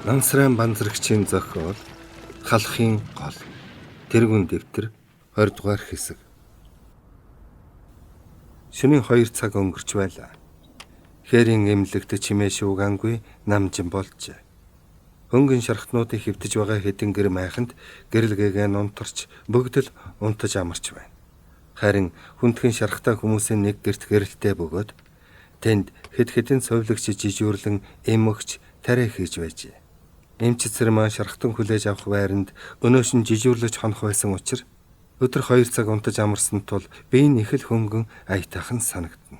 Нансран банзрагчийн зохиол Халахын гол тэргүүн дэвтэр 20 дугаар хэсэг. Шөнийн 2 цаг өнгөрч байлаа. Хээрийн эмнэлэгт чимээ шуугангүй намжин болжээ. Хөнгөн шархтнуудыг хэвтэж байгаа хэдэн гэр майханд гэрэлгээгээ нунтарч бүгд л унтаж амарч байна. Харин хүндхэн шархтай хүмүүсийн нэг гэрт гэрэлтэй бөгөөд тэнд хэд хэдэн совлогч жижүүрлэн эмөгч тариа хийж байжээ. Эмч цэрмаа шархтан хүлээж авах байранд өнөөшн жижүүрлэж хонох байсан учраас өдөр 2 цаг унтаж амарсан тул би их л хөнгөн аятайхан санагдана.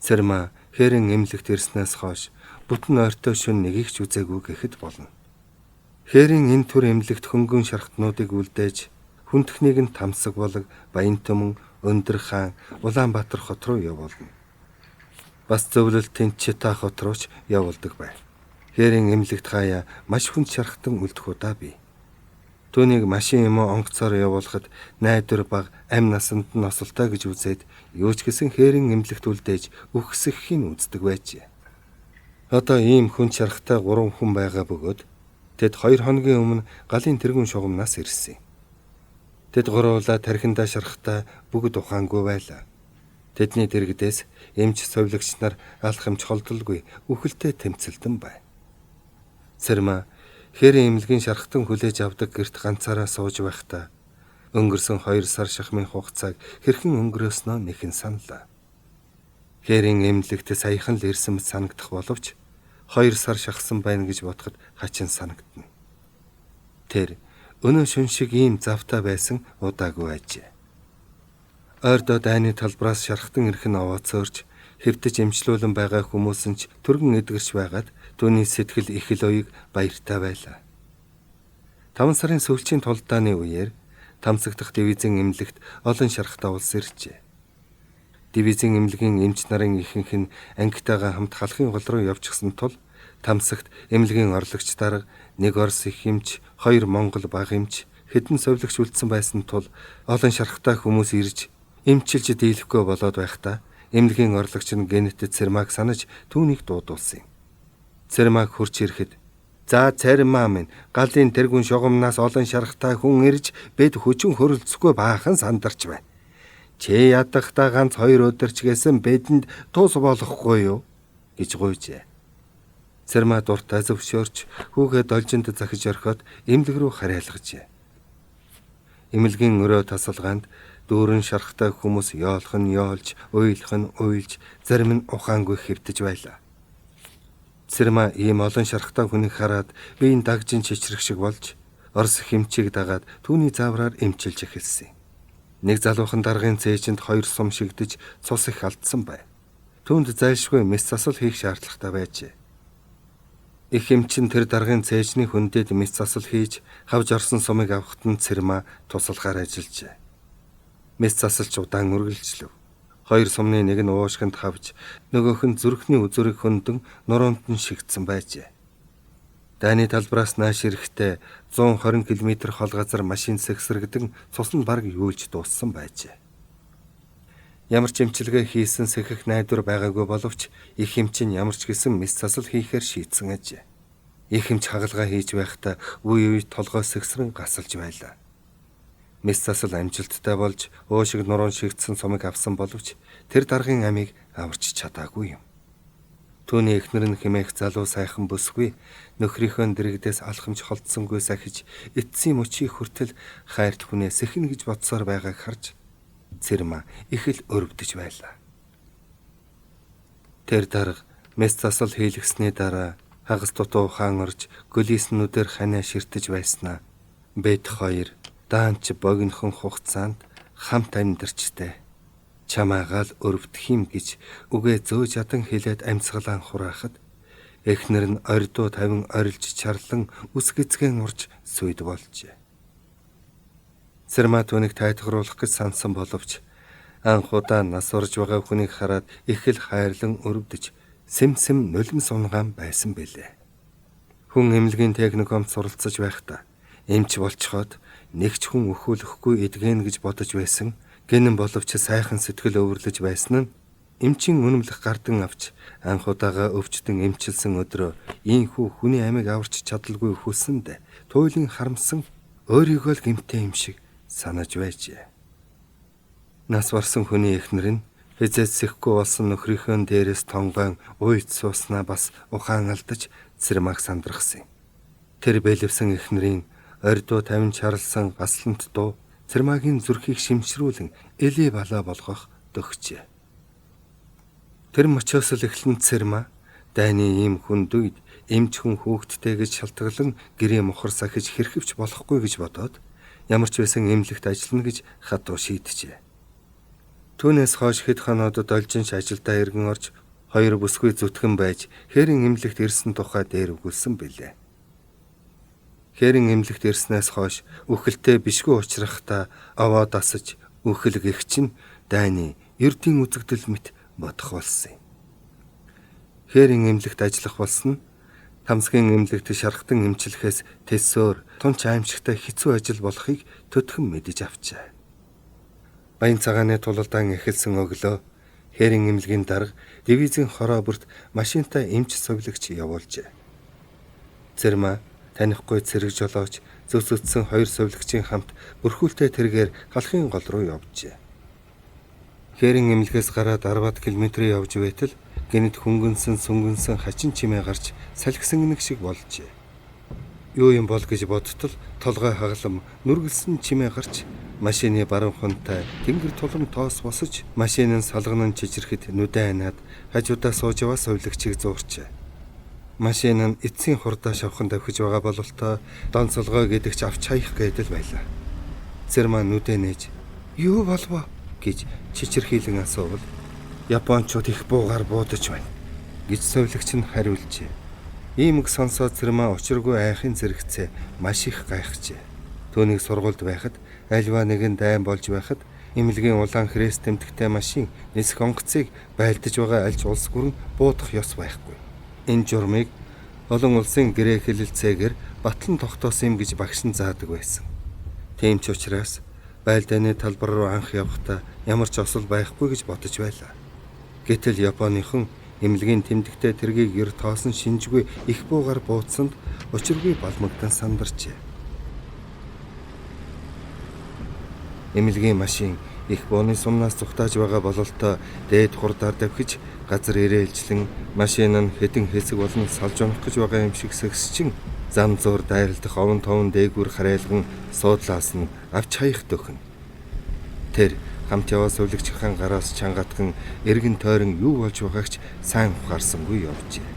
Цэрмаа хээрэн эмнэлэгт ирснээс хойш бүтэн ойртой шөнө нэгийг ч үзээгүй гэхэд болно. Хээрийн энэ төр эмнэлэгт хөнгөн шархтнуудыг үлдээж хүндхнийг нь Тамсаг болог Баянтөмөн, Өндөр хаан, Улаанбаатар хот руу явуулна. Бас зөвлөлт Тэнчта хот руу ч явуулдаг байв. Хээрийн эмнэлэгт хаяа маш хүнд шархтан үлдэх удаа бий. Түүнийг машин юм онгоцоор явуулахад найдвар баг амь насанд нь осолтой гэж үзээд юу ч гэсэн хээрийн эмнэлэгт үлдээж үхсэхийг үздэг байжээ. Одоо ийм хүн шархтай 3 хүн байгаа бөгөөд тэд 2 хоногийн өмнө галын тэргүүн шугамнаас ирсэн. Тэд гуруула тархиндаа шархтай бүгд ухаангүй байлаа. Тэдний дэргэдээс эмч совлогч нар алхамж холдолгүй үхэлтэй тэмцэлдэн бай. Цэрмаа хээрийн эмнэлгийн шархтан хүлээж авдаг гэрт ганцаараа сууж байхдаа өнгөрсөн 2 сар шахмын хугацааг хэрхэн өнгөрөөснөө нэхэн саналаа. Хээрийн эмнэлэгт саяхан л ирсэн мэт санагдах боловч 2 сар шахсан байна гэж бодоход хачин санагдана. Тэр өнөө шөн шиг ийм завтай байсан удаагүй байжээ. Ойрдоо дайны талбараас шархтан ирэх нь овооцоорч хэвтэж эмчлүүлэн байгаа хүмүүс нь ч түргэн эдгэрч байгаад түүний сэтгэл их л уяг баяртай байлаа. 5 сарын сүүлчийн тулдааны үеэр Тамсаг дахь дивизийн эмнэлэгт олон шархтаа улс иржээ. Дивизийн эмнэлгийн эмч нарын ихэнх нь ангитайгаа хамт халахын гол руу явчихсан тул Тамсагт эмнэлгийн орлогч дарга 1 Орос их эмч, 2 Монгол баг эмч, хэдэн совлогч үлдсэн байсан тул олон шархтай хүмүүс ирж эмчилж дийлэхгүй болоод байхдаа эмнэлгийн орлогч нь Генет Цэрмааг санаж түүнийг дуудуулсан юм. Цэрмааг хурж ирэхэд "За Цэрмаа минь, галын тэргүүн шугамнаас олон шархтай хүн ирж бид хүчин хөрөлцөхгүй баахан сандарч байна. Чи ядахтаа ганц 2 өдөрч гэсэн бидэнд тус болохгүй юу?" гэж гуйжээ. Цэрмаа дуртай зөвшөөрч хүүгээ должинд захиж орхиод эмнэлэг рүү хариалгажээ. Эмнэлгийн өрөө тасалгаанд дүүрэн шархтай хүмүүс яолох нь яолж, уйлах нь уйлж, зарим нь ухаангүй хэвтэж байлаа. Цэрмаа ийм олон шархтай хүнийг хараад биеийн дагжин чичрэх шиг болж Орос хэмчийг дагаад түүний заавраар эмчилж эхэлсэн. Нэг залуухан даргын цээжинд 2 сум шигдэж цус их алдсан бай. Түүнд зайлшгүй мэс засал хийх шаардлагатай байжээ. Их эмчин тэр даргын цээжний хөндөд мэс засал хийж хавж орсон сумыг авахт нь Цэрмаа тусалгаар ажиллажээ. Мэс засалч удаан үргэлжлэв. 2 сумны нэг нь уушгинд хавж, нөгөөх нь зүрхний үзүрийг хөндөн нуруунд нь шигдсэн байжээ. Дайны талбараас нааш ирэхдээ 120 км хол газар машин сэгсрэгдэн цус нь бараг юулж дууссан байжээ. Ямар ч эмчилгээ хийсэн сэхэх найдвар байгаагүй боловч их эмчин ямар ч гэсэн мэс засал хийхээр шийдсэн ажээ. Их эмч хагалгаа хийж байхдаа үе үе толгой сэгсрэн гасалж байлаа. Мэс засал амжилттай болж уушиг нуруунд шигдсэн сумыг авсан боловч тэр даргын амийг аварч чадаагүй юм. Түүний эхнэр нь хэмээх залуу сайхан бүсгүй нөхрийнхөө дэрэгдээс алхамж холдсонгүй сахиж эцсийн мөчийг хүртэл хайрт хүнээ сэхнэ гэж бодсоор байгааг харж Цэрмаа их л өрөвдөж байлаа. Тэр дарга мэс засал хийлгэсний дараа хагас дутуу ухаан орж гөлийснүүдээр ханаа ширтэж байснаа бэд 2 даанч богинохон хугацаанд хамт амьдарчтэй. Чамаагаал өрөвдөх юм гэж үгээ зөөж ядан хэлээд амьсгалан хураахад эхнэр нь ордуу тавин орилж чарлан үсгэцгэн урж сүйд болжээ. Цэрмаа түүнийг тайтгаруулах гэж сансан боловч анх удаа нас орж байгаа хүнийг хараад их л хайрлан өрөвдөж сэм нулим сунгаан байсан бэлээ. Хүн эмнэлгийн техникумд суралцаж байхдаа эмч болцоход нэг ч хүн өхөөлөхгүй эдгэн гэж бодож байсан. Гэнэн боловч сайхан сэтгэл өвөрлөж байсан нь Эмчин үнэмлэх гардан авч анх удаага өвчтөн эмчилсэн өдрөө ийхүү хүний амийг аварч чадалгүй хүсэнд туйлын харамсан өөрийгөө л гэмтээ юм шиг санаж байжээ. Нас барсан хүний эхнэр нь хязээцэхгүй болсон нөхрийнхөө дээрээс тонгойн уйд сууснаа бас ухаан алдаж Цэрмааг сандрахсан. Тэр бэлэвсэн эхнэрийн ордуу тавин чарлсан гаслант дуу Цэрмаагийн зүрхийг шимшрүүлэн элий балаа болгох дөгчээ. Тэр мөчөөс л эхлэн Цэрмаа дайны ийм хүнд үед эмч хүн хүүхдтэй гэж шалтгаглан гэрээ мухар сахиж хэрхэвч болохгүй гэж бодоод ямар ч байсан эмнэлэгт ажиллана гэж хатуу шийджээ. Түүнээс хойш хэд хоноодод олжинш ажилдаа иргэн орж 2 бүсгүй зүтгэн байж хээрийн эмнэлэгт ирсэн тухай дээр өгүүлсэн билээ. Хээрийн эмнэлэгт ирснээс хойш үхэлтэй бишгүй учрахтаа аваа дасаж үхэл гэх чинь дайны эрдийн үзэгдэл мэт бодох болсон юм. Хээрийн эмнэлэгт ажиллах болсон нь Тамсгийн эмнэлэгт шархтан эмчлэхээс тэсөөр тунч аимшигтай хэцүү ажил болохыг төдхөн мэдэж авчээ. Баян цагааны тулалдаан эхэлсэн өглөө хээрийн эмнэлгийн дарга дивизийн хороо бүрт машинтай эмч сувилагч явуулжээ. Цэрмаа танихгүй цэрэг жолооч зөвсөдсөн 2 сувилагчийн хамт бүрхүүлтэй тэргээр галахын гол руу явжээ. Хээрийн эмнэлгээс гараад 10 км явж байтал гэнэт хөнгөнсөн сүнгэнсэн хачин чимээ гарч салхисан нэг шиг болжээ. Юу юм бол гэж бодтол толгой хаглам нүргэлсэн чимээ гарч машины баруун хонтой тэнгэр тулам тоос босож машинын салганан чичрэхэд нүдэн анаад хажуудаа сууж яваа сувилагчийг зуурчээ. Машин нь эцсийн хурдаа шавхан давхиж байгаа бололтой донцолгой гэдэгч авч хаях гэдэл байлаа. Цэрмаа нүдэн нээж "Юу болов?" гэж чичирхийлэн асуувал "Япончууд их буугаар буудаж байна" гэж сувилагч нь хариулжээ. Иймэг сонсоод Цэрмаа учиргүй айхын зэрэгцээ маш их гайхжээ. Түүнийг сургуульд байхад альва нэгэн дайн болж байхад эмнэлгийн улаан хрээс тэмдэгтэй машин нисэх онгоцыг байлдаж байгаа альч улс гүрэн буудах ёс байхгүй. Энэ журмыг олон улсын гэрээ хэлэлцээгээр батлан тогтоосон юм гэж багш нь заадаг байсан. Тийм ч учраас байлдааны талбар руу анх явахдаа ямар ч осол байхгүй гэж бодож байлаа. Гэтэл Японыхон эмнэлгийн тэмдэгтэй тэргийг ер тоосон шинжгүй их буугаар буудсанд учиргүй балмагдан сандарчээ. Эмнэлгийн машин их бууны сумнаас зүхтааж байгаа бололтой дээд хурдаар давхиж газар ирээлжлэн машин нь хэдэн хэсэг болон салж унах гэж байгаа юм шиг сэгсчин зам зуур дайралдах овон товон дээгүүр харайлган суудлаас нь авч хаях дөхөн. Тэр хамт яваа сувилагчийн гараас чангаатган эргэн тойрон юу болж байгаагч сайн ухаарсангүй явжээ.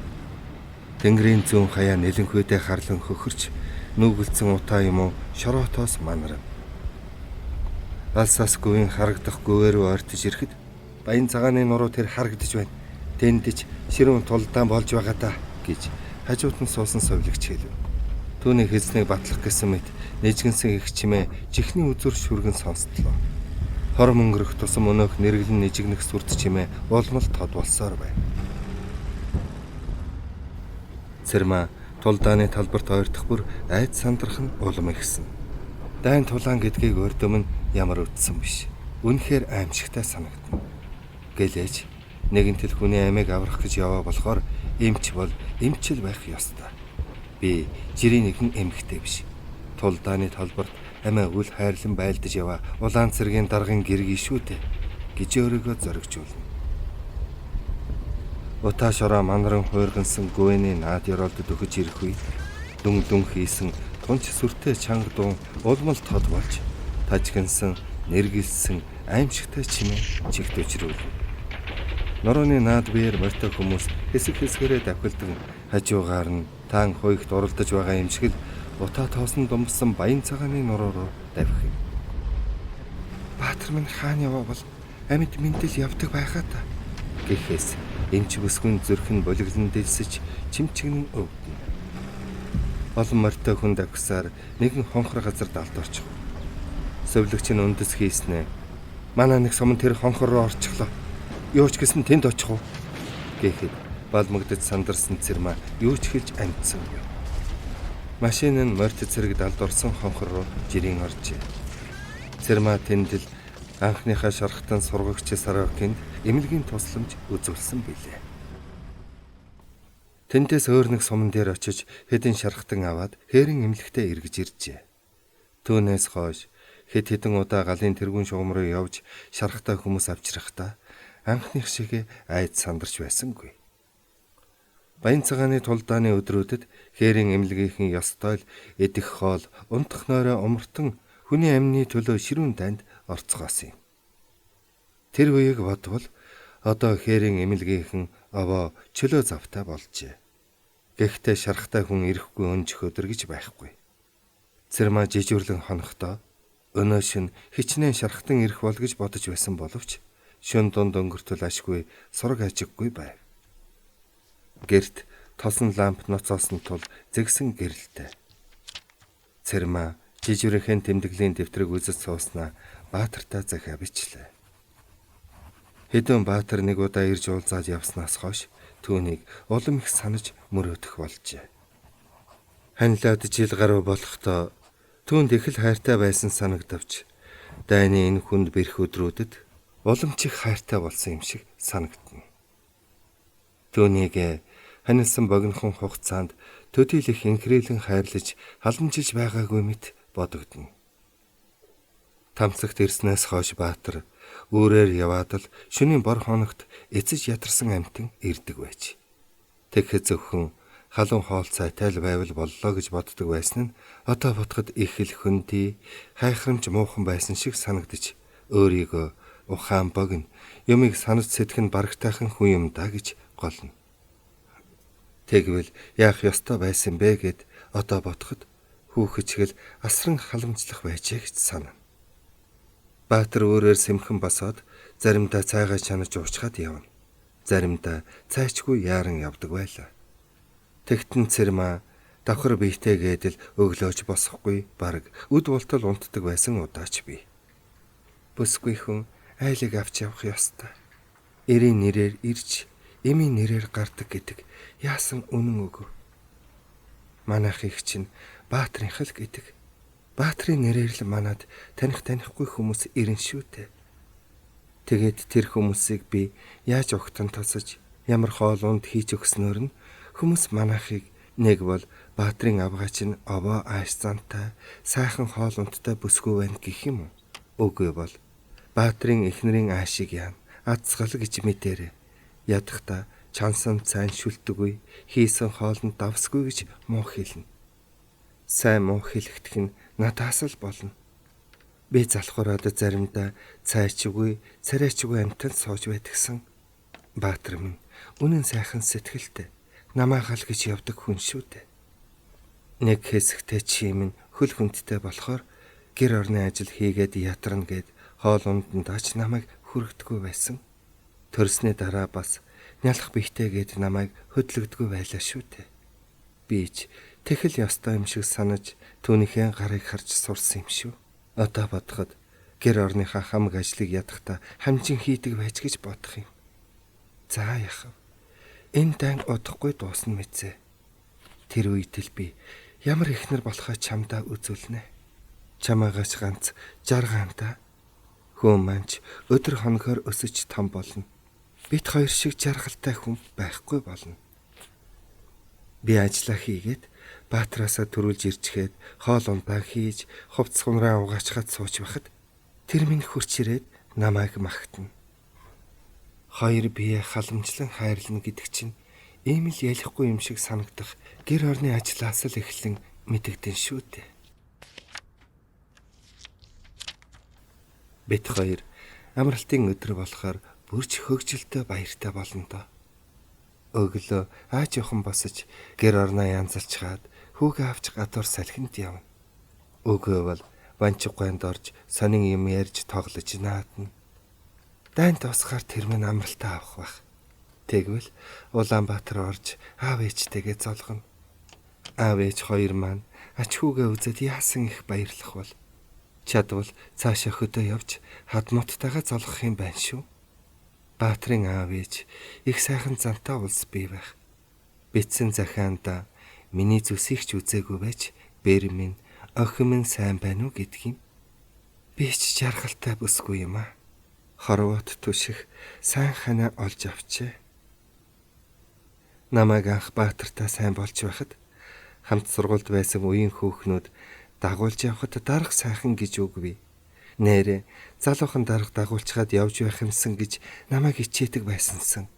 Тэнгэрийн зүүн хаяа нэлэнхүйдээ харлан хөхөрч нүгэлцэн утаа юм уу шороотоос манарав. Алсаас гүвийн харагдах гүвээр ойртож ирэхэд баян цагааны нуруу тэр харагдаж байна. Тэндэж ширүүн тулдаан болж байгаа даа гэж хажууд нь суусан сувилагч хэлв. Түүний хэлснийг батлах гэсэн мэт нэжгэнсэн их чимээ чихний үзүр шүргэн сонсдлоо. Хор мөнгөрөх тусам өнөөх нэргэлэн нэжигнэх сүрд чимээ улмал тод болсоор байна. Цэрмаа тулдааны талбарт ойртох бүр айд сандрах нь улам ихсэн. Дайн тулаан гэдгийг өрдөм нь ямар үтсэн биш. Үнэхээр аимшигтай санагдана. Гэлээч нэгэн тэл хүний амийг аврах гэж яваа болохоор эмч бол эмчил байх ёстой. Би жирийн нэгэн эмэгтэй биш. Тулдааны талбарт амиа үл хайрлан байлдаж яваа улаан цэргийн даргын гэргий шүү дээ гэж өөрийгөө зоригжуулна. Утаа шороо манаран хуйргансан гүвэний наад ёроолдод өгөж ирэх үед дүн дүн хийсэн тунч сүртэй чанга дуун улмал тод болж тажигнсан нэргэлсэн аимшигтай чимээ чигт өчрүүл. Норооны наад биеэр морьтой хүмүүс хэсэг хэсгээрээ давхилдан хажуугаар нь таан хуйгт уралдаж байгаа юм шиг л утаа тоосон думсан баян цагааны нуруу руу давхив. Баатар минь хаана яваа бол амьд мэндэл явдаг байхаа та гэхээс эмч бүсгүн зүрх нь болиглон дэлсэж чимчгэн өвдөн. Олон морьтой хүн давхсаар нэгэн хонхор газар далд орчих. Сувилагч нь үндэс хийснэ. Манай нэг суман тэр хонхор руу орчихлоо. Юу ч гэсэн тэнд очих уу гэхэд балмагдаж сандарсан Цэрмаа юу ч хэлж амтсан юм. Машин нь морьт цэрэг далд орсон хонхор руу жирийн оржээ. Цэрмаа тэндэл Анхныхаа шархтан сургагч Саракинд эмнэлгийн тусламж үзүүлсэн билээ. Тэндээс өөр нэг суман дээр очиж хэдэн шархтан аваад хээрийн эмнэлэгтээ эргэж иржээ. Түүнээс хойш хэдэн удаа галын тэргүүн шугам руу явж шархтаа хүмүүс авчрахдаа анхных шиг айд сандарч байсангүй. Баян цагааны тулдааны өдрүүдэд хээрийн эмнэлгийнхэн ёстой л идэх хоол, унтах нойроо умартан хүний амны төлөө ширүүн дайнд орцгоосон юм. Тэр үеийг бодвол одоо хээрийн эмнэлгийнхэн овоо чөлөө завтай болжээ. Гэхдээ шархтай хүн ирэхгүй өнжих өдөр гэж байхгүй. Цэрмаа жижүүрлэн хонохдоо өнөө шин хичнээн шархтан ирэх бол гэж бодож байсан боловч шөн дунд өнгөртөл ашгүй сураг ажиггүй байв. Гэрт тосон ламп ноцоосон тул зэгсэн гэрэлтэй. Цэрмаа жижүүрийнхэн тэмдэглэлийн дэвтрийг үзэж сууснаа Баатартаа захиа бичлээ. Хэдэн Баатар нэг удаа ирж уулзаад явснаас хойш түүнийг улам их санаж мөрөөдөх болжээ. Ханилаад жил гаруй болохдоо түүнд их л хайртай байсан санагдавч дайны энэ хүнд бэрх өдрүүдэд улам ч их хайртай болсон юм шиг санагдана. Түүнийг ханилсан богинохон хугацаанд төдийлөх инхрээлэн хайрлаж халамжилж байгаагүй мэт бодогдно. Тамцагт ирснээс хойш Баатар өөрөөр яваад л шөнийн бор хоногт эцэж ятарсан амтан ирдэг байж. Тэгэхэд зөвхөн халуун хоол цайтай л байвал боллоо гэж боддог байсан нь одоо бодоход их л хөндөй, хайхрамж муухан байсан шиг санагдаж өөрийгөө ухаан богино юмыг санаж сэтгэн барагтайхан хүн юм да гэж голно. Тэгвэл яах ёстой байсан бэ гэд одоо бодоход хүүхэчгэл асран халамжлах байжээ гэж санана. Баатар өөрөөр сэмхэн босоод заримдаа цайгаа чанаж уучгаад явна. Заримдаа цайчгүй яаран явдаг байлаа. Тэгтэн Цэрмаа давхар биетэйгээд л өглөөж босохгүй бараг үд болтол унтдаг байсан удаач бий. Бүсгүй хүн айлыг авч явах ёстой. Эрийн нэрээр ирж, эмийн нэрээр гардаг гэдэг яасан үнэн үгүй. Манайх их чинь Баатрынх л гэдэг. Баатрын нэрээр л манад танихгүй хүмүүс ирэн шүү дээ. Тэгээд тэр хүмүүсийг би яаж огтон тосож ямар хоолунд хийж өгснөөр нь хүмүүс манайхыг нэг бол Баатрын авгаач нь овоо ааш зантай сайхан хоолундтай бүсгүй байна гэх юм уу? Үгүй бол Баатрын эхнэрийн аашиг яам азгал гэж мэдээрээ. Ядахта чансан цайн шүлтэггүй хийсэн хоолнд давсгүй гэж муу хэлнэ. Сайн муу хэлэхдэх нь надаас л болно. Би залхуураад заримдаа цайчгүй, царайчгүй амтанд сууж байдгсан. Баатар минь үнэн сайхан сэтгэлтэй, намаагаал гэж явдаг хүн шүү дээ. Нэг хэсэгтэй чимэн хөл хүндтэй болохоор гэр орны ажил хийгээд ятарна гэд хоолунданд ач намайг хүргэдэггүй байсан. Төрсний дараа бас нялх бихтэйгээд намайг хөдлөгдгөө байлаа шүү дээ. Би ч тэхэл ёстой юм шиг санаж түүнийхээ гарыг харж сурсан юм шүү. Одоо бодоход гэр орныхаа хамаг ажлыг ядахта хамжин хийдэг байж гэж бодох юм. За яхав. Энэ дан удахгүй дуусна мэзээ. Тэр үед л би ямар ихнэр болохоо чамдаа үзүүлнэ. Чамаагаач ганц 60 гаанта. Хүн манч өдөр хонохоор өсөж том болно. Бит хоёр шиг жаргалтай хүн байхгүй болно. Би ажиллаа хийгээд Баатараасаа төрүүлж ирчгээд хоол ундаа хийж хувцс хунраа угаачхад сууж байхад тэр минь хурч ирээд намайг магтана. Хоёр бие халамжлан хайрлана гэдэг чинь ийм л ялихгүй юм шиг санагдах гэр орны ажлаас л эхлэн мэдэгдэн шүү дээ. Бит хоёр амралтын өдөр болохоор бүрч хөгжилтэй баяртай болно доо. Өглөө ааж явхан босож гэр орноо янзалчгаад хүүгээ авч гадуур салхинд явна. Өгөө бол банчиг гойнд орж сонин юм ярьж тоглож наадна. Дайнд тусахаар тэр минь амралтаа авах байх. Тэгвэл Улаанбаатар орж аав ээжтэйгээ золгоно. Аав ээж хоёр маань ач хүүгээ үзээд яасан их баярлах бол. Чадвал цаашаа хөдөө явж хадмууттайгаа золгох юм байна шүү. Баатрын аав ээж их сайхан зантай улс бий байх. Битсэн захианда миний зүсийг ч үзээгүй байж бэр минь охин минь сайн байна уу гэдгийг. Би ч жаргалтай бүсгүй юм аа. Хорвоот түших сайн ханаа олж авчээ. Намайг анх Баатартаа сайн болж байхад хамт сургуульд байсан үеийн хүүхнүүд дагуулж явхад дарга сайхан гэж үгвэ. Нээрээ залуухан дарга дагуулчаад явж байх юмсан гэж намайг ичээдэг байсансан.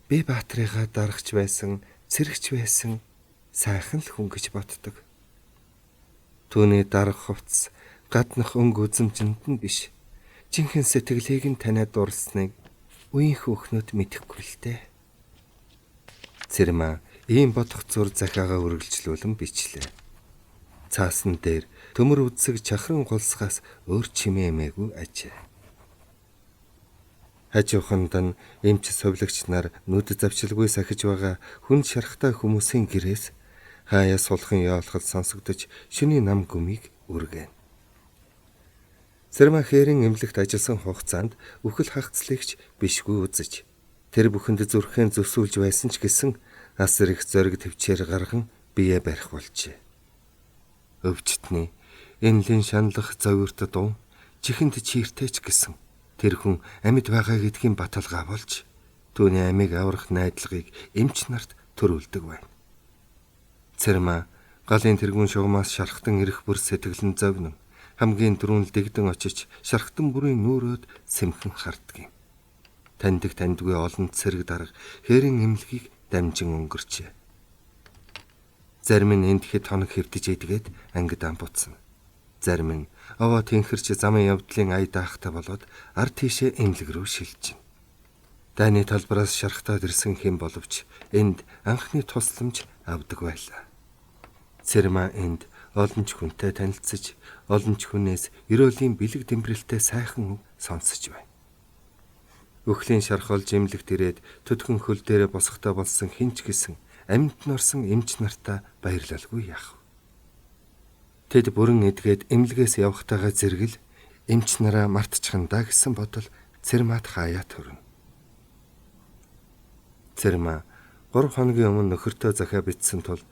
Би Баатарыгаа даргач байсан, цэрэгч байсан, сайхан л хүн гэж боддог. Түүний дарга хувцс гаднах өнгө үзэмжинд нь биш. Жинхэнэ сэтгэлийг нь таниад дурсныг үеийн хүүхнүүд мэдэхгүй л дээ. Цэрмаа ийм бодох зур захиагаа үргэлжлүүлэн бичлээ. Цаасан дээр төмөр үдсэг чахран гулсгаас өөр чимээ эмээгүй ажээ. Хажууханд нь эмч совлогч нар нүд завчилгүй сахиж байгаа хүн шархтай хүмүүсийн гэрээс хаяа сулхан яолхол сонсогдож шүний нам гүмийг үргэн. Цэрмаа хээрийн эмнэлэгт ажилласан хугацаанд үхэл хагцлагч бишгүй үзэж тэр бүхэнд зүрхэн зөвсүүлж байсан ч гэсэн асар их зориг төвчээр гарган бие барих болжээ. Өвчтний энэлийн шаналх зовирт дуу чихэнд чиртээч гэсэн тэр хүн амьд байгаа гэдгийн баталгаа болж түүний амийг аврах найдлагыг эмч нарт төрүүлдэг байна. Цэрмаа галын тэргүүн шугамаас шархтан ирэх бүр сэтгэлэн зовнон хамгийн түрүүнд дэгдэн очиж шархтан бүрийн нүүрөөд сэмхэн харддаг юм. Тандгүй олон цэрэг дарга хээрийн эмнэлгийг дамжин өнгөрчээ. Зарим нь энд хэд хоног хэвтэж идгээд ангид амбуцна. Зарим нь овоо тэнхэрч замын явдлын ая даахтай болоод ард тийшээ эмнэлэг рүү шилжин. Дайны талбараас шархтаад ирсэн хэм боловч энд анхны тусламж авдаг байлаа. Цэрмаа энд олон ч хүнтэй танилцж, олон ч хүнээс ерөөлийн бэлэг дэмбэрэлтэй сайхан үг сонсож байна. Өхлийн шархолж эмнэлэгт ирээд төдхөн хөл дээрээ босохтой болсон хинч гисэн амьд норсон эмч нартаа баярлалгүй яах вэ? Тэд бүрэн эдгээд эмнэлгээс явахтайгаа зэрэгэл эмч нараа мартчихандаа гэсэн бодол Цэрмаад хаяа төрнө. Цэрмаа 3 хоногийн өмнө нөхөртөө захиа бичсэн тул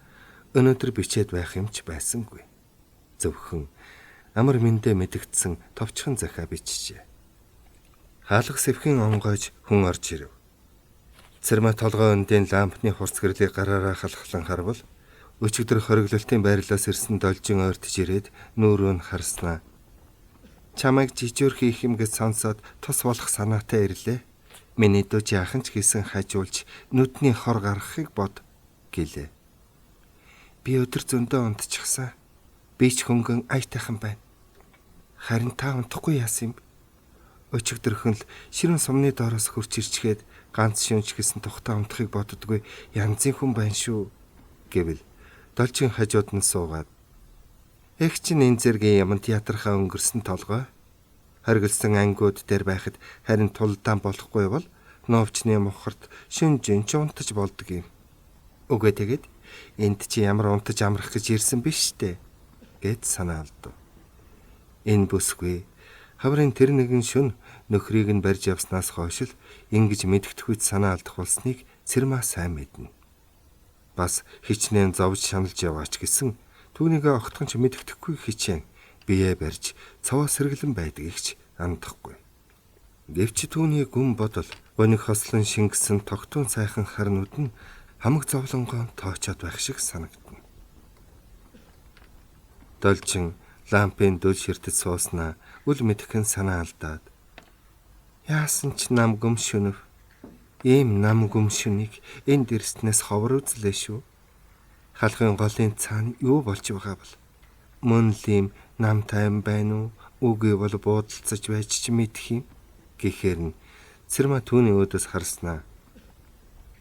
өнөөдөр бичээд байх юмч байсангүй. Зөвхөн амар мэндэ мэдэгдсэн товчхон захиа бичжээ. Хаалга сэвхэн онгойж хүн орж ирэв. Цэрмаа толгой өндийн лампны хурц гэрлийг гараараа халахлан харвал өчигдөр хориглолтын байрлалаас ирсэн должин ойртож ирээд нүүрөө нь харснаа. Чамайг жижүүр хийх юм гэж сонсоод тус болох санаатай ирлээ. Миний дүү жаахан ч хийсэн хажуулж нүдний хор гаргахыг бод гэлээ. Би өдөр зөндөө унтчихсан. Би ч хөнгөн аятайхан байна. Харин та унтахгүй яасан юм? Өчигдөрхөн л ширэн сумны доороос хурч ирчгээд ганц шүнж гэсэн тухтаа унтахыг боддоггүй янзын хүн байна шүү гэвэл должин хажууд нь суугаад эх чинь энэ зэргийн яман театрхаа өнгөрсөн толгой хориглосон ангиуд дээр байхад харин тулдаан болохгүй бол новчны мохорт шүнжин ч унтаж болдог юм. Үгүй тэгээд энд чи ямар унтаж амрах гэж ирсэн биш үү гэд санаа алдав. Энэ бүсгүй хаврын тэр нэгэн шүн нөхрийг нь барьж явснаас хойш л ингэж мэдгдэх үед санаа алдах болсныг Цэрмаа сайн мэднэ. Бас хичнээн зовж шаналж яваач гэсэн түүнийг огтхон ч мэддэхгүй хичээн бие барьж цаваа сэргэлэн байдгийг ч андахгүй. Гэвч түүний гүн бодол гоник хослон шингэсэн тогтун сайхан харнууд нь хамаг зовлонгоо тоочоод байх шиг санагдна. Должин лампын дөл ширтэд сууснаа үл мэдхэн санаа алдаад яасан ч нам гүмшүнв. Ийм нам гүмшүнийг энд ирснээс ховор үзлээ шүү. Халахын голын цаана юу болж байгаа бол мөн л ийм нам тайван байна уу? Үгүй бол буудалцаж байж ч мэдх юм гэхээр нь Цэрмаа түүний өөдөөс харснаа.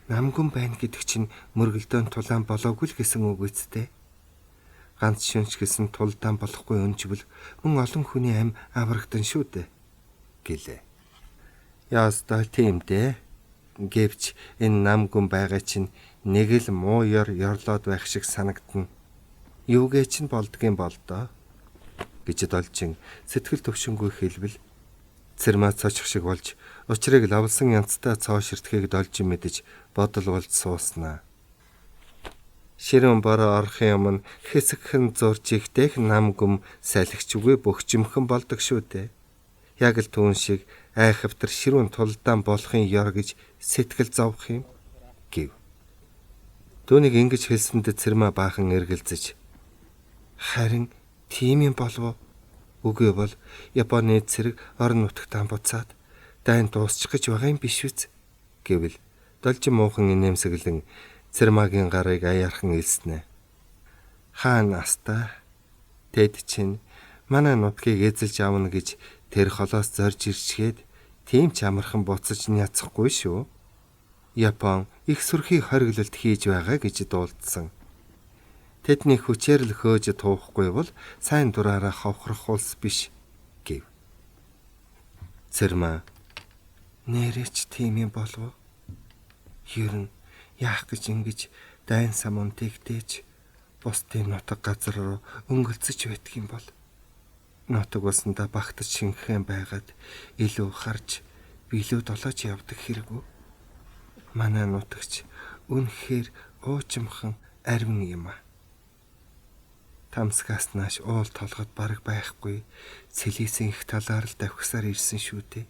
Намгүн байна гэдэг чинь мөргөлдөөн тулаан болоогүй л гэсэн үг үсттэй. Ганц шүнч гэсэн тулдаан болохгүй өнжвөл мөн олон хүний амь аврагдан шүү дээ гэлээ. Яастай тийм дээ. Гэвч энэ намгүн байгаа чинь нэг л муу ёрлоод байх шиг санагдана. Юугээ чинь болдгийн болдоо гэж должин сэтгэл төвшингүй хэлбэл Цэрмаа цочих шиг болж учрыг лавлсан янцтай цоо ширтгэхийг должин мэдэж бодол болж сууснаа. Ширүүн бороо орохын өмнө хэсэгхэн зурж ихтэйх нам гүм салхичгүй бөхчмхэн болдог шүү дээ. Яг л түүн шиг айхавтар ширүүн тулдаан болохын ёр гэж сэтгэл зовх юм гэв. Түүнийг ингэж хэлсэндээ Цэрмаа баахан эргэлзэж харин тийм юм болов. Үгүй бол Японы цэрэг орон нутагтаа буцаад дайн дуусчих гэж байгаа юм биш үз гэвэл Должин муухан инээмсэглэн Цэрмаагийн гарыг аяархан илснэ. Хаана аста тэд чинь манай нутгийг эзэлж авна гэж тэр холоос зорж ирчгээд тийм ч амархан буцаж няцахгүй шүү. Япон их сүрхий хориглолт хийж байгаа гэж дуулдсан. Тэдний хүчээр л хөөж туухгүй бол сайн дураараа ховхрох улс биш гэв. Цэрмаа нэрэж тийм юм болов. Ер нь яах гэж ингэж дайн самун тэгтээж бусдын нутаг газар руу өнгөлцөж байдаг юм бол нутаг усандаа багтаж шинхэн байгаад илүү харж билүү долоож явдаг хэрэггүй. Манай нутагч үнэхээр уучимхан арвин юм а. Тамсгаас нааш уул толгод бараг байхгүй цэлийсэн их талаар л давхсаар ирсэн шүү дээ.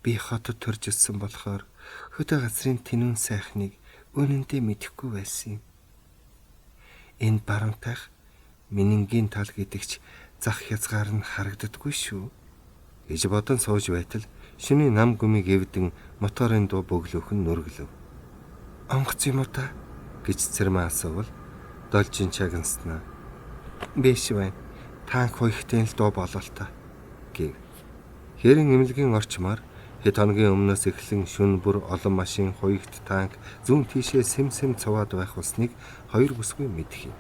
Би хотод төрж өссөн болохоор хөдөө газрын тэнүүн сайхныг үнэндээ мэдэхгүй байсан юм. Энэ баруунтайх минингийн тал гэдэгч зах хязгаар нь харагддаггүй шүү гэж бодон сууж байтал шөнийн нам гүмийг эвдэн моторын дуу бөглөөх нь нүргэлв. Онгоц юм уу та гэж Цэрмаа асуувал Должин чагнаснаа. Биш байна. Танк хуйхтын л дуу болол та гэв. Хэрэн эмнэлгийн орчмоор хэд хоногийн өмнөөс эхлэн шүн бүр олон машин хуйгт танк зүүн тийшээ сэм цуваад байх болсныг хоёр бүсгүй мэдэх юм.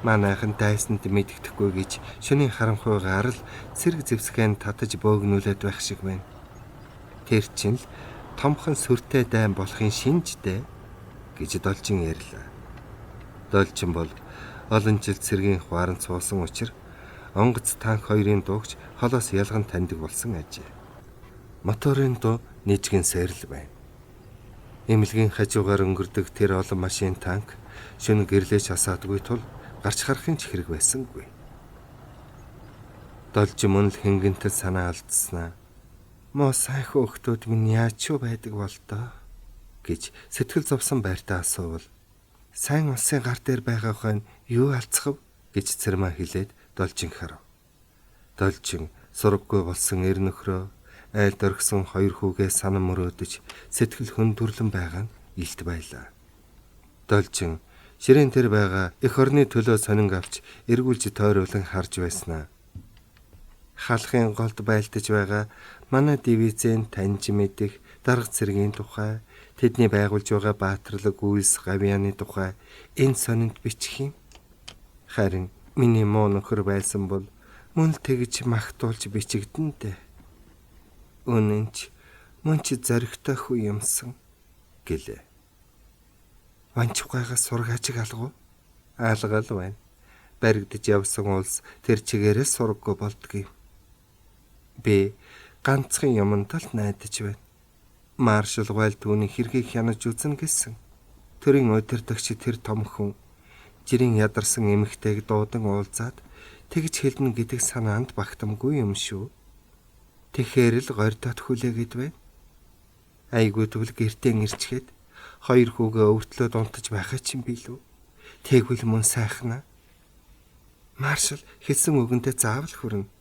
Манайхан дайсанд мэддэхгүй гэж шөнийн харанхуй гарал цэрэг зэвсгэн татаж бөөгнүүлээд байх шиг байна. Тэр чинь л томхон сүртэй дайн болохын шинжтэй гэж Должин ярьлаа. Должин бол олон жил цэргийн хвааран цуусан учраас онгоц танк хоёрын дуугч холоос ялган таньдаг болсон ажээ. Моторын дуу нийжгэн сэрэл байна. Эмнэлгийн хажуугаар өнгөрдөг тэр олон машин танк шөнө гэрлэж хасаадгүй тул гарч харахын ч хэрэг байсангүй. Должин мөн л хэнгэнтэл санаа алдснаа. Муу сайхан өхтүүд минь яаж ч байдаг бол доо гэж сэтгэл зовсон байртаа асуувал сайн улсын гар дээр байгаа хойно юу алцхав гэж Цэрмаа хэлээд Должин харав. Должин сураггүй болсон эр нөхрөө айлд оргисон хоёр хүүгээ санам мөрөөдөж сэтгэл хөндөрлөн байгаа нь илт байлаа. Должин ширээн тэр байгаа эх орны төлөө сонин авч эргүүлж тойруулан харж байснаа. Халахын голд байлдаж байгаа манай дивизийн таньж мэдих дарга цэргийн тухай, тэдний байгуулж байгаа баатарлаг үйлс гавьяаны тухай энэ сонинд бичих юм. Харин миний муу нөхөр байсан бол мөн л тэгж магтуулж бичигдэн дээ. Үнэнч мөн ч зоригтой хүү юмсан гэлээ. Ванчгайгаас сургаачиг алгав. Алгал байна. Баригдаж явсан улс тэр чигээрээ сургаггүй болдгийм. Би ганцхан юмд л найдаж байна. Маршал Вайл түүний хэргийг хянаж үзнэ гэсэн. Төрийн удирдагч тэр том хүн жирийн ядарсан эмэгтэйг дуудан уулзаад тэгж хэлнэ гэдэг санаанд багтамгүй юм шүү. Тэгэхээр л гордоод хүлээгээд байна. Айгүй тэгвэл гэртээ ирчгээд хоёр хүүгээ өвтлөөд унтаж байхаа чинь билүү. Тэгвэл мөн сайхнаа. Маршал хэлсэн үгэндээ заавал хүрнэ.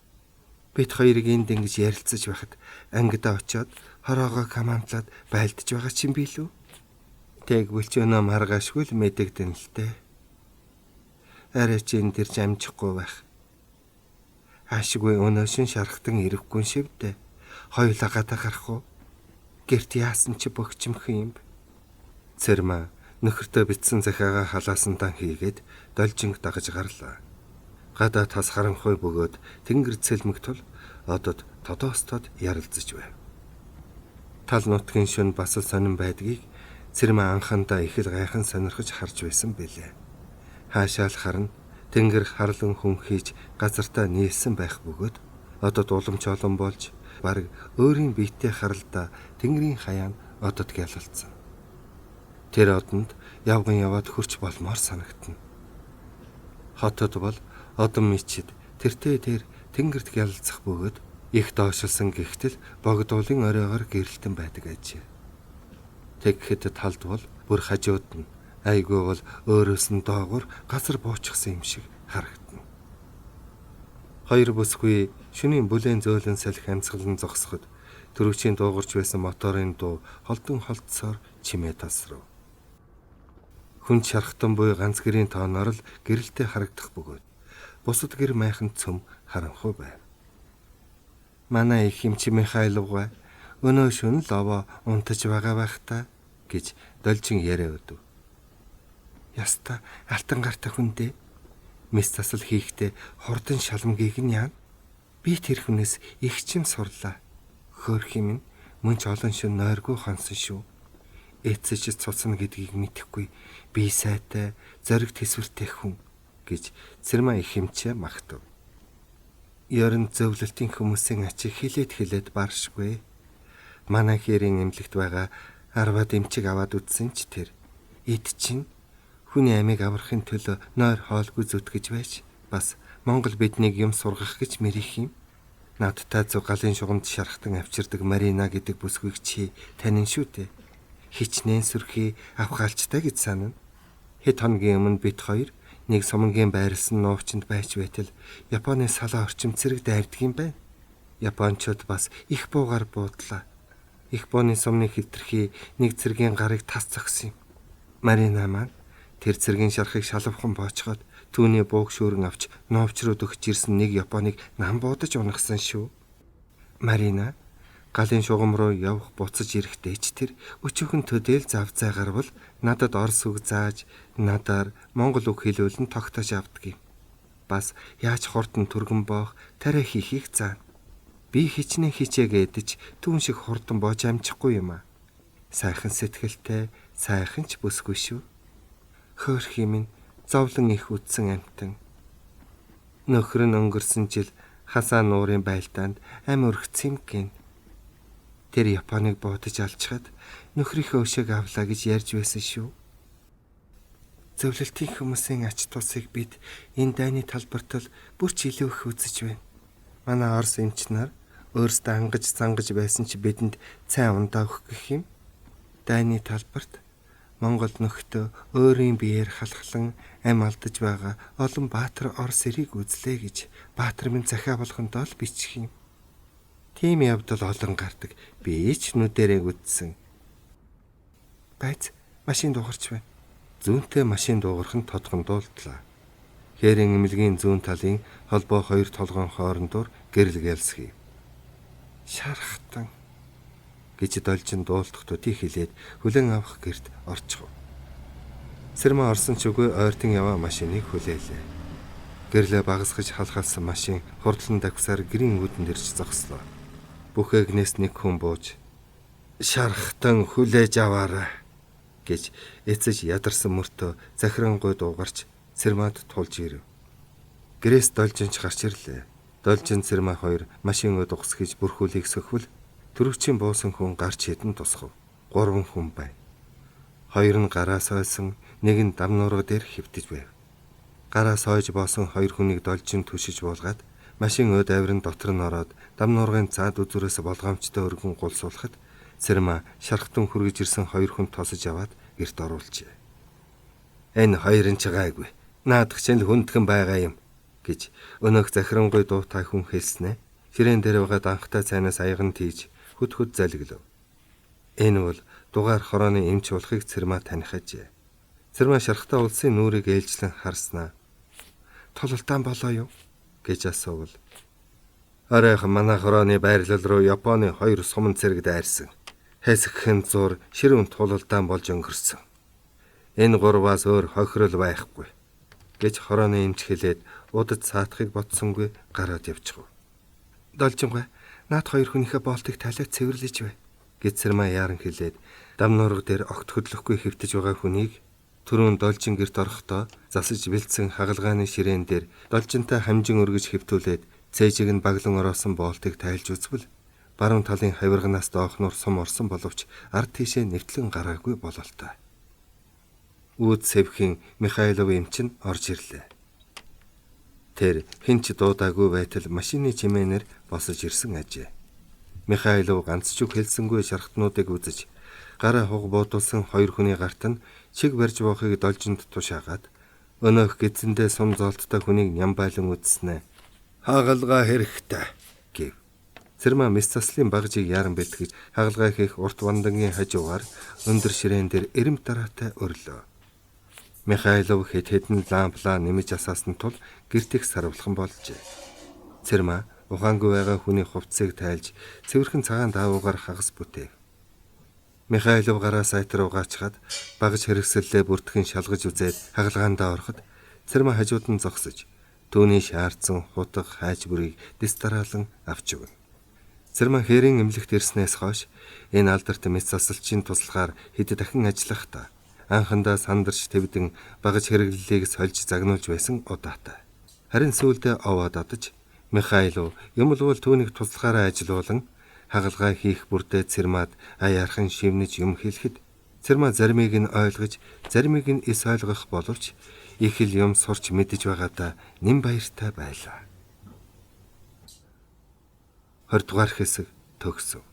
Бид хоёрыг энд ингэж ярилцаж байхад ангидаа очиод хороогоо командлаад байлдаж байгаа чинь билүү. Тэгвэл ч өнөө маргаашгүй л мэдэгдэн л дээ. Арай чи энэ дэрж амжихгүй байх. Ашиггүй өнөөшин шархтан ирэхгүй шивдэ. Хоёулаа гадаа гарах уу? Гэрт яасан чи бөгчмөх юм. Цэрмаа нөхөртөө битсэн захиагаа халаасандаа хийгээд Должинг дагаж гарлаа. Гадаа тас харанхуй бөгөөд тэнгэр цэлмэг тул одод тодоостод ярилцаж байв. Тал нутгийн шөнө бас л сонирн байдгийг Цэрмаа анхандаа их л гайхан сонирхож харж байсан бэлээ. Хаашаал харна тэнгэр харлан хүнхийж газартаа нийлсэн байх бөгөөд одод уламж олон болж бараг өөрийн биетэй харалдаа тэнгэрийн хаяан одод гялалцсан. Тэр одонд явган яваад хурч болмоор санагдана. Хотод бол одон мичид тэртээ тэр тэнгэрт гялалцах бөгөөд их доошилсан гихтэл богдуулын оройгоор гэрэлтэн байдаг ажээ. Тэгэхэд талд бол бүр хажууд нь айгүй бол өөрөөс нь доогуур газар буучсан юм шиг харагдана. Хоёр бүсгүй шөнийн бүлээн зөөлөн салхи амьсгалан зогсоход төрөвчийн дуугарч байсан моторын дуу холдон холдсоор чимээ тасрав. Хүн шархтан буй ганц гэрийн тооноор л гэрэлтэй харагдах бөгөөд бусад гэр майхан цөм харанхуй байв. Манай их юм чи Михайловга өнөө шөнө л овоо унтаж байгаа байх та гэж должин яриа өдөв. Яста алтан гартай хүндээ мис засал хийхдээ хурдан шалмгийг нь яа. Би тэр хүнээс их чим сурлаа. Хөөх юм мөн ч олон шин нойргүй хонсон шүү. Эцэж цуцна гэдгийг мэдэхгүй би сайтай зориг төсвөртэй хүн гэж Цэрмаа их хэмчээ магтав. Яран зөвлөлтийн хүмүүсийн ачиг хилээд баршгүй. Манай хэрийн эмнэлэгт байгаа арваад эмчиг аваад үдсэн ч тэр эд чинь хүний амийг аврахын төлөө нойр хоолгүй зүтгэж байж бас Монгол биднийг юм сургах гэж мэрих юм. Надтай зүг галын шугамд шархтан авчирдаг Марина гэдэг бүсгүйг чи танин шүү дээ. Хичнээн сүрхий авхаалчтай гэж санана. Хэд хоногийн өмнө бид хоёр нэг сумангийн байрлсан нуувчинд байж байтал Японы салаа орчим цэрэг дайрдаг юм байна. Япончууд бас их буугаар буудлаа. Их бооны сумны хитрхи нэг цэргийн гарыг тас зогсон юм. Марина маань тэр цэргийн шархыг шалавхан боочхоод түүний бууг шүүрэн авч нуувч руу дөхж ирсэн нэг Японыг нам буудаж унагсан шүү. Марина галын шугам руу явах буцаж ирэхдээ ч тэр өчөөхөн төдийл завзай гарвал надад орс үг зааж надаар монгол үг хэлүүлэн тогтоож авдаг юм. Бас яаж хурдан түргэн боох тариа хийхийг заана. Би хичнээн хичээгээдэж түүн шиг хурдан боож амжихгүй юм аа. Сайхан сэтгэлтэй, сайхан ч бүсгүй шүү. Хөөх юм зовлон их үтсэн амтан. Нөхөр нь өнгөрсөн жил хасаа нуурын байлдаанд ам өргөцсөн юм гин. Тэр Японыг буудаж алчхад нөхрийнхөө өшөөг авлаа гэж ярьж байсан шүү. Зөвлөлтийн хүмүүсийн ач тусыг бид энэ дайны талбарт л бүр ч илүү их үзэж байна. Манай орс эмч нар өөрсдөө ангаж зангаж байсан ч бидэнд цай ундаа өгөх гэх юм. Дайны талбарт Монгол нөхдөө өөрийн биеэр халахлан ам алдаж байгаа олон баатар орс эрийг үзлээ гэж баатар минь захиа болгондоо л бичих юм. Тийм явдал олон гардаг. Би ч нүдэрээ үзсэн. Байц машин дуугарч байна. Зүүнтэй машин дуугарх нь тодхон дуулдлаа. Хэрийн эмнэлгийн зүүн талын холбоо хоёр толгоон хоорондоор гэрэл гэлсхий. Шархтан гэж должин дуулдах төдий хилээд хүлэн авах гэрт орчихов. Цэрмаа орсон ч үгүй ойртон яваа машиныг хүлээлээ. Гэрлээ багасгаж халхалсан машин хурдлан давхсаар гэрийн үүдэн дэрж зогслоо. Бүх эгнээс нэг хүн бууж шархтан хүлээж аваарай гэж эцэж ядарсан мөртөө захирангуй дуугарч Цэрмаад тулж ирэв. Гэрээс должинч гарч ирлээ. Должин Цэрмаа хоёр машин өд угсгэж бүрхүүлийг сөхвөл төрөвчийн буусан хүн гарч хідэн тусгав. 3 хүн бай. 2 нь гараас ойсон, нэг нь дам нурга дээр хэвтэж байв. Гараас ойж боосон 2 хүнийг должин түшиж буулгаад машин өд авирын дотор нь ороод дам нургын цаад үзүүрээс болгоомжтой өргөн гулсуулахад Цэрмаа шархтан хүргэж ирсэн 2 хүн тосож аваад гэрт оруулжээ. Энэ хоёрын ч гайгүй. Наадах чинь л хүндхэн байгаа юм гэж өнөөх захирангуй дуутай хүн хэлснэ. Ширээн дээр байгаа данхтай цайнаас аяган тийж хөд залгилав. Энэ бол дугаар хорооны эмч болохыг Цэрмаа танихажээ. Цэрмаа шархтаа улсын нүрийг ээлжлэн харснаа. Тололтаан болоо юу гэж асуувал. Оройхон манай хорооны байрлал руу Японы 2 суман цэрэг дайрсан. Хэсэгхэн зур ширүүн тулалдаан болж өнгөрсөн. Энэ 3-аас өөр хохирол байхгүй гэж хорооны эмч хэлээд удаж саатахыг ботсонгүй гараад явчихв. Должингүй наад 2 хүнийхээ боолтыг талиад цэвэрлэж бай гэж Цэрмаа яаран хэлээд дам нурга дээр огт хөдлөхгүй хэвтэж байгаа хүнийг түрүүн должин гэрт орохдоо засаж бэлдсэн хагалгааны ширээн дээр должинтай хамжин өргөж хэвтүүлээд цээжиг нь баглан ороосон боолтыг тайлж үзвэл баруун талын хавирганаас доохноор сум орсон боловч ард тийшээ нэвтлэн гараагүй бололтой. Үүд Севхийн Михайловын эмч нь орж ирлээ. Тэр хинч дуудаагүй байтал машины чимээнээр босож ирсэн ажээ. Михайлов ганц ч үг хэлсэнгүй шархтнуудыг үзэж гараа хуг буудуулсан хоёр хүний гарт нь чиг барьж боохыг должинд тушаагаад өнөөх гидсэндээ сум зоолттой хүнийг нямбайлан үзснэ. Хагалгаа хэрэгтэй гэв. Цэрмаа мис заслын багжийг яаран бэлтгэж хагалгаа хийх урт вандангийн хажуугаар өндөр ширээн дээр эрэм дараатай өрлөө. Михайлов хэд хэдэн ламплаа нэмж асаасан тул гэртэх сарвлхан болжээ. Цэрмаа ухаангүй байгаа хүний хувцсыг тайлж цэвэрхэн цагаан даавуугаар хагас бүтэв. Михайлов гараа сайтар угаачхад багж хэрэгсэллээ бүртгэн шалгаж үзээд хагалгаандаа ороход цэрмаа хажууд нь зогсож түүний шаардсан хутга хайж бүрийг дэс дараалан авч өгнө. Цэрмаа хэрийн эмнэлэгт ирснээс хойш энэ алдарт мэс засалчийн туслахаар хэд дахин ажиллахдаа анхандаа сандарч твдэн багаж хэрэглэлийг сольж загнуулж байсан удаатай. Харин сүүлдээ овоод одож Михайлов юм л бол түүнийг туслахаараа ажилуулан хагалгаа хийх бүрдээ Цэрмаад аяархан шивнэж юм хэлэхэд Цэрмаа заримыг нь ойлгож заримыг нь эс ойлгох боловч их л юм сурч мэдэж байгаадаа нэм баяртай байлаа. 20 дугаар хэсэг төгсөв.